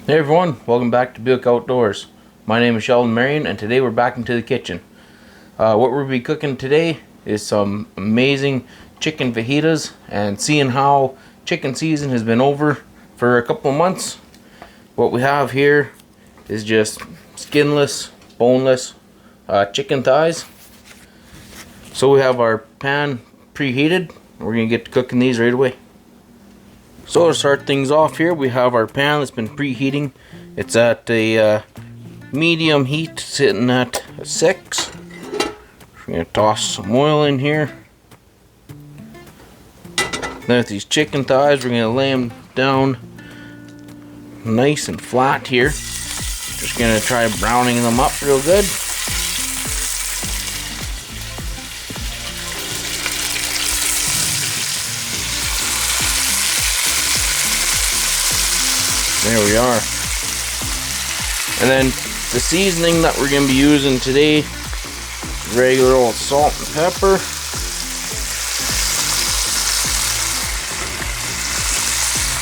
Hey everyone, welcome back to Buick Outdoors. My name is Sheldon Marion and today we're back into the kitchen. What we'll be cooking today is some amazing chicken fajitas, and seeing how chicken season has been over for a couple of months, what we have here is just skinless, boneless chicken thighs. So we have our pan preheated. We're going to get to cooking these right away. So to start things off here, we have our pan that's been preheating. It's at a medium heat, sitting at a 6. We're going to toss some oil in here. Then with these chicken thighs, we're going to lay them down nice and flat here. Just going to try browning them up real good. There we are. And then the seasoning that we're going to be using today, regular old salt and pepper.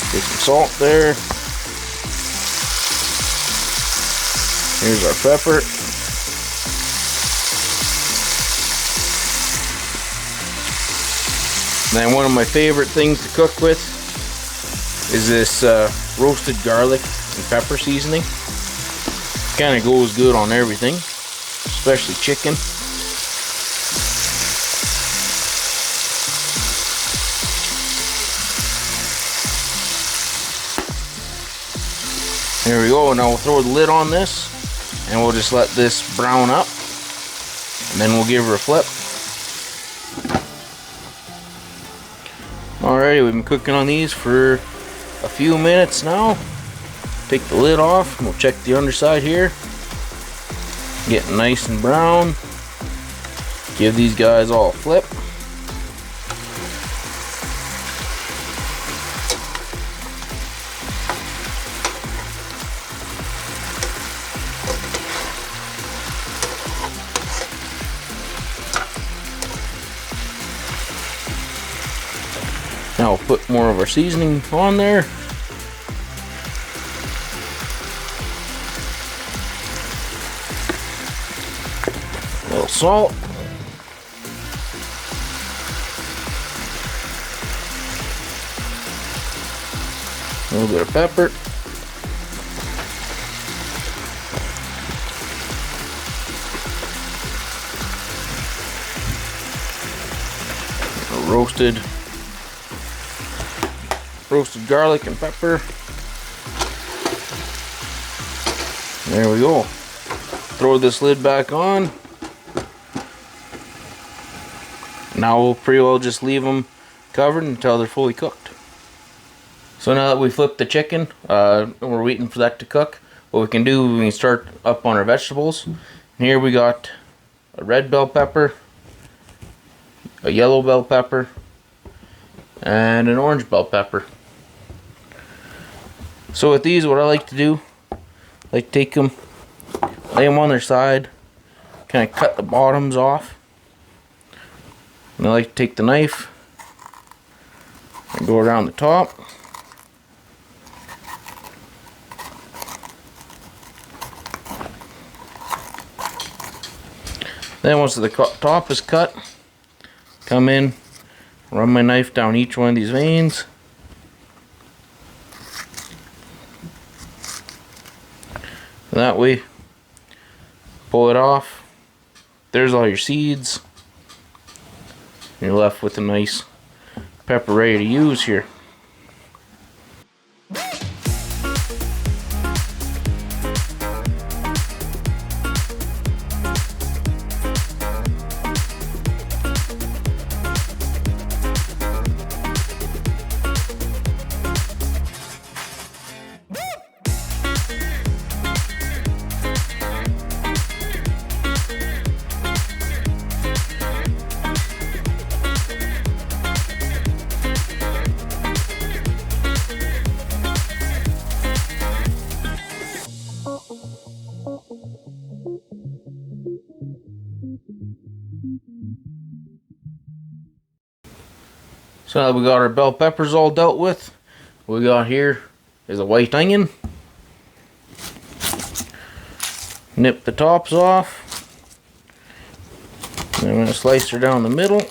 Get some salt there. Here's our pepper. And then one of my favorite things to cook with is this roasted garlic and pepper seasoning. Kind of goes good on everything, especially chicken. There we go. Now we'll throw the lid on this and we'll just let this brown up, and then we'll give her a flip. Alrighty, we've been cooking on these for a few minutes now. Take the lid off and we'll check the underside here. Getting nice and brown. Give these guys all a flip. Now we'll put more of our seasoning on there. A little salt. A little bit of pepper. Roasted garlic and pepper. There we go. Throw this lid back on. Now we'll pretty well just leave them covered until they're fully cooked. So now that we flipped the chicken, and we're waiting for that to cook, what we can do, we can start up on our vegetables. And here we got a red bell pepper, a yellow bell pepper, and an orange bell pepper. So with these, what I like to do, I like to take them, lay them on their side, kind of cut the bottoms off. And I like to take the knife and go around the top. Then once the top is cut, come in, run my knife down each one of these veins. That way, pull it off. There's all your seeds. You're left with a nice pepper ready to use here. So now we got our bell peppers all dealt with. What we got here is a white onion. Nip the tops off. And I'm going to slice her down the middle.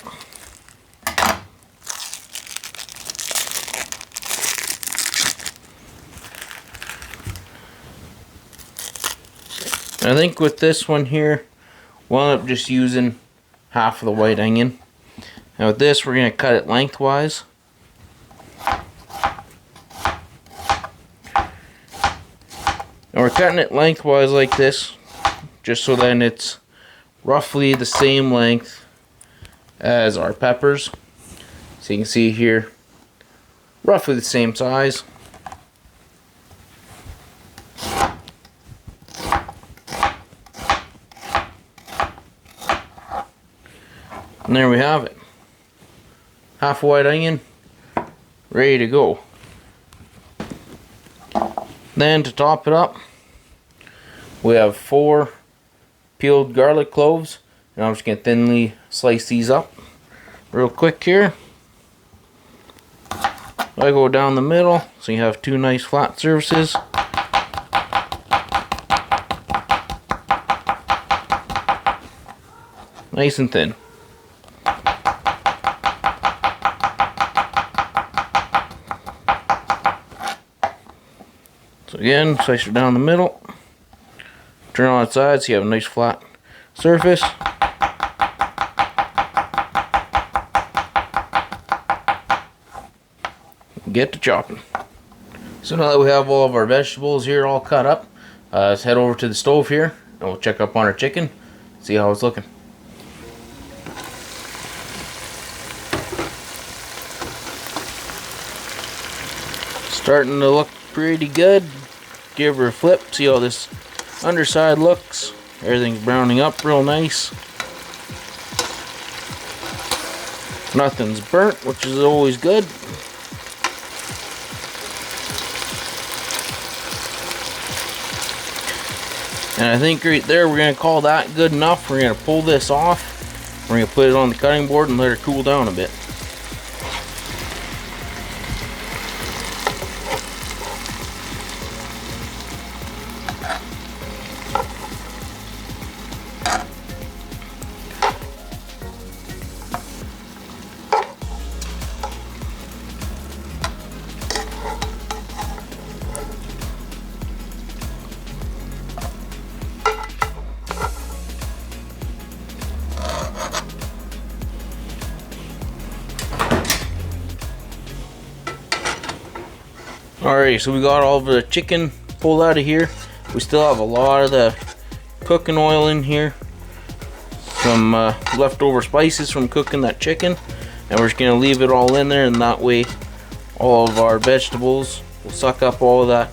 I think with this one here, we'll end up just using half of the white onion. Now with this, we're going to cut it lengthwise. And we're cutting it lengthwise like this, just so then it's roughly the same length as our peppers. So you can see here, roughly the same size. And there we have it. Half a white onion, ready to go. Then to top it up, we have 4 peeled garlic cloves, and I'm just going to thinly slice these up real quick here. I go down the middle, so you have 2 nice flat surfaces. Nice and thin. So again, slice it down the middle. Turn on its side so you have a nice flat surface. Get to chopping. So now that we have all of our vegetables here all cut up, let's head over to the stove here and we'll check up on our chicken, see how it's looking. Starting to look pretty good. Give her a flip, see how this underside looks. Everything's browning up real nice. Nothing's burnt, which is always good. And I think right there we're going to call that good enough. We're going to pull this off. We're going to put it on the cutting board and let it cool down a bit. Alright, so we got all of the chicken pulled out of here. We still have a lot of the cooking oil in here. Some leftover spices from cooking that chicken. And we're just going to leave it all in there, and that way all of our vegetables will suck up all that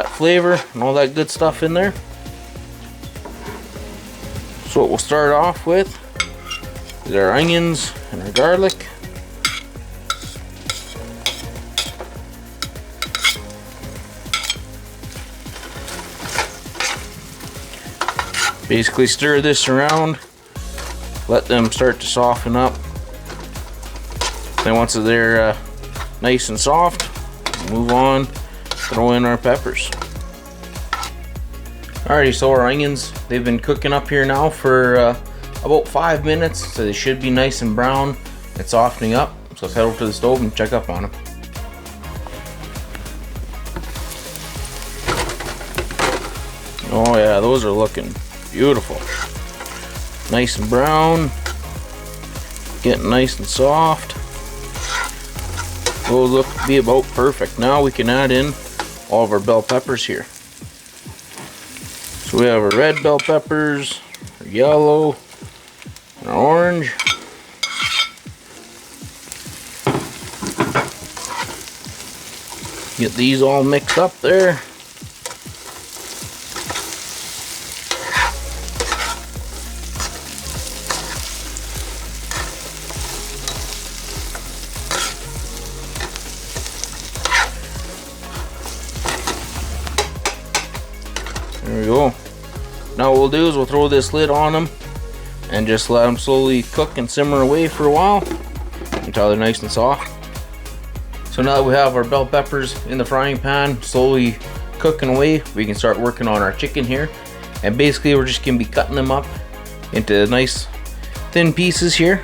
flavor and all that good stuff in there. So what we'll start off with is our onions and our garlic. Basically stir this around, let them start to soften up. Then once they're nice and soft, move on, throw in our peppers. Alrighty, so our onions, they've been cooking up here now for about 5 minutes, so they should be nice and brown and softening up. So let's head over to the stove and check up on them. Oh yeah, those are looking beautiful. Nice and brown. Getting nice and soft. Those look to be about perfect. Now we can add in all of our bell peppers here. So we have our red bell peppers, our yellow, and our orange. Get these all mixed up there. There we go. Now what we'll do is we'll throw this lid on them and just let them slowly cook and simmer away for a while until they're nice and soft. So now that we have our bell peppers in the frying pan, slowly cooking away, we can start working on our chicken here. And basically we're just gonna be cutting them up into nice thin pieces here.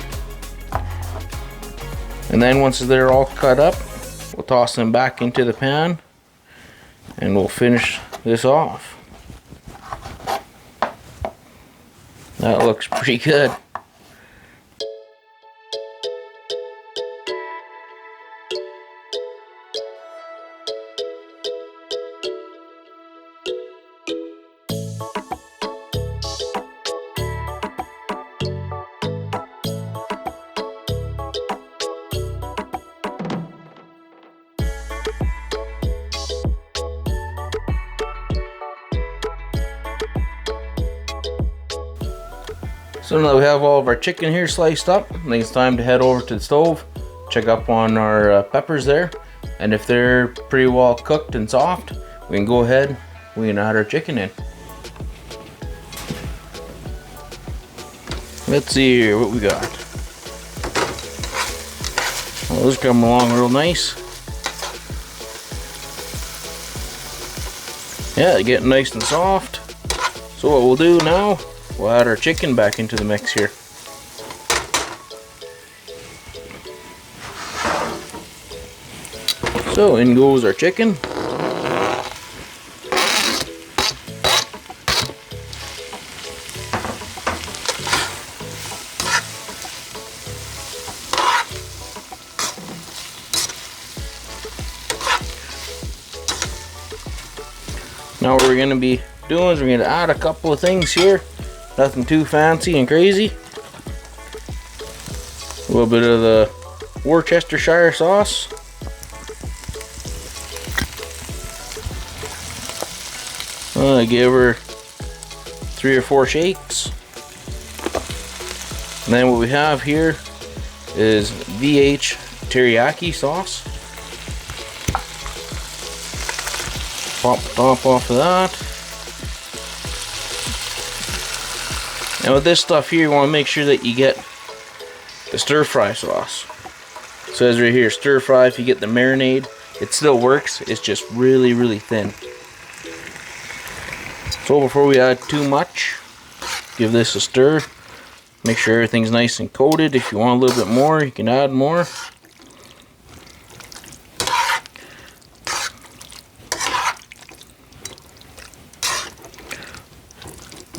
And then once they're all cut up, we'll toss them back into the pan and we'll finish this off. That looks pretty good. So now that we have all of our chicken here sliced up, I think it's time to head over to the stove, check up on our peppers there, and if they're pretty well cooked and soft, we can go ahead, we can add our chicken in. Let's see here what we got. Well, those come along real nice. Yeah, they get nice and soft. So what we'll do now, we'll add our chicken back into the mix here. So in goes our chicken. Now what we're going to be doing is we're going to add a couple of things here. Nothing too fancy and crazy. A little bit of the Worcestershire sauce. Give her 3 or 4 shakes. And then what we have here is VH teriyaki sauce. Pop the top off of that. And with this stuff here, you want to make sure that you get the stir fry sauce. It says right here, stir fry. If you get the marinade, it still works. It's just really, really thin. So before we add too much, give this a stir. Make sure everything's nice and coated. If you want a little bit more, you can add more.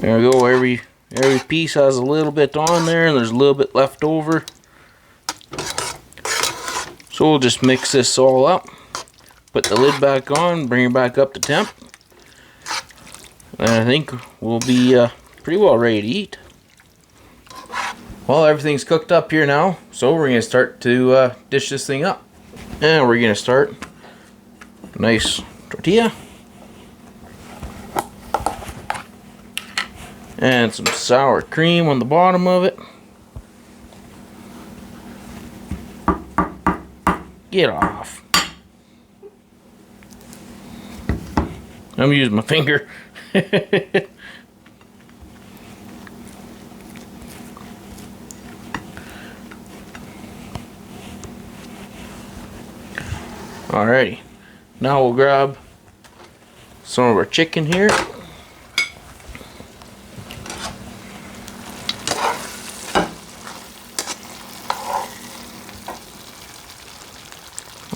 There we go. Every piece has a little bit on there, and there's a little bit left over. So we'll just mix this all up. Put the lid back on, bring it back up to temp. And I think we'll be pretty well ready to eat. Well, everything's cooked up here now, so we're going to start to dish this thing up. And we're going to start a nice tortilla. And some sour cream on the bottom of it. Get off. I'm using my finger. Alrighty, now we'll grab some of our chicken here.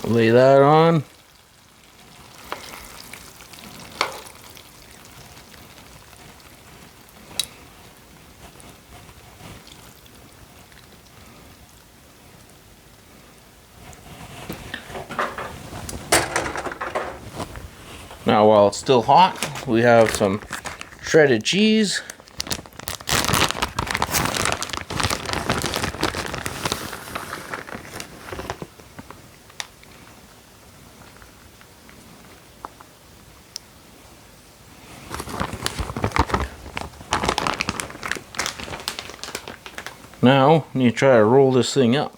Lay that on. Now while it's still hot, we have some shredded cheese. Now, you try to roll this thing up.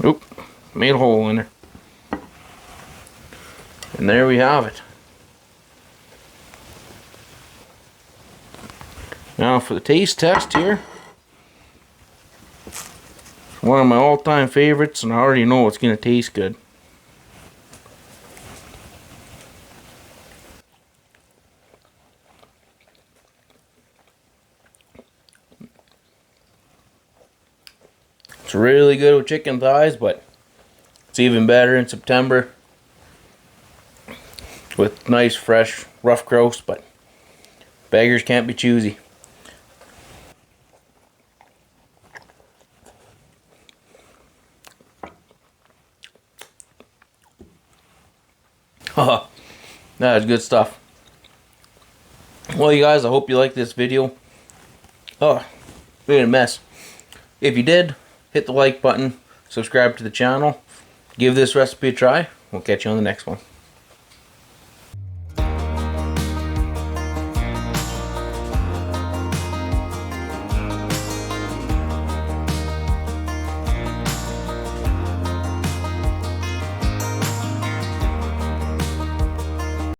Oop, made a hole in there. And there we have it. Now for the taste test here. One of my all-time favorites, and I already know it's going to taste good. It's really good with chicken thighs, but it's even better in September with nice, fresh, rough grouse, but beggars can't be choosy. That is good stuff. Well, you guys, I hope you liked this video. Oh, made a mess. If you did, hit the like button, subscribe to the channel, give this recipe a try. We'll catch you on the next one.